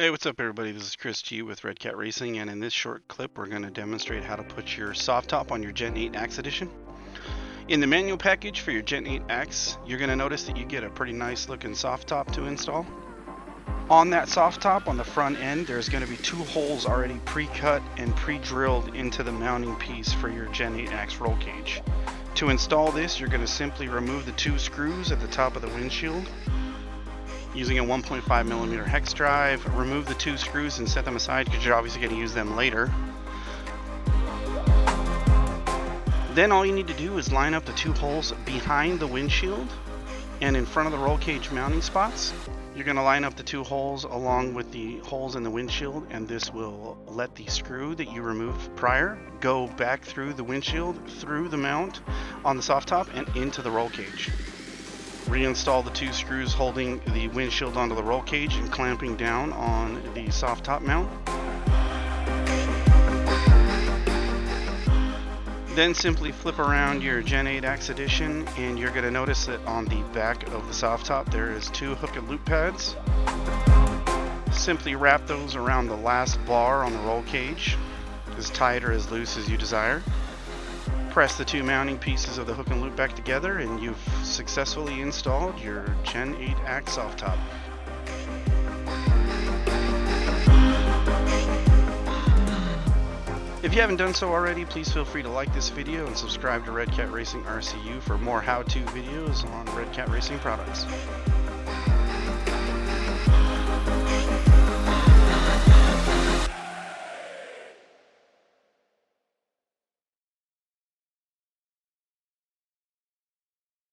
Hey, what's up everybody? This is Chris G with Redcat Racing, and in this short clip we're going to demonstrate how to put your soft top on your Gen 8 AXE Edition. In the manual package for your Gen 8 AXE, you're going to notice that you get a pretty nice looking soft top to install. On that soft top on the front end, there's going to be two holes already pre-cut and pre-drilled into the mounting piece for your Gen 8 AXE roll cage. To install this, you're going to simply remove the two screws at the top of the windshield. Using a 1.5mm hex drive, remove the two screws and set them aside because you're obviously going to use them later. Then all you need to do is line up the two holes behind the windshield and in front of the roll cage mounting spots. You're going to line up the two holes along with the holes in the windshield, and this will let the screw that you removed prior go back through the windshield, through the mount on the soft top, and into the roll cage. Reinstall the two screws holding the windshield onto the roll cage and clamping down on the soft top mount. Then simply flip around your Gen 8 AXE Edition, and you're going to notice that on the back of the soft top there is two hook and loop pads. Simply wrap those around the last bar on the roll cage, as tight or as loose as you desire. Press the two mounting pieces of the hook and loop back together, and you've successfully installed your Gen 8 AXE soft top. If you haven't done so already, please feel free to like this video and subscribe to Redcat Racing RCU for more how-to videos on Redcat Racing products.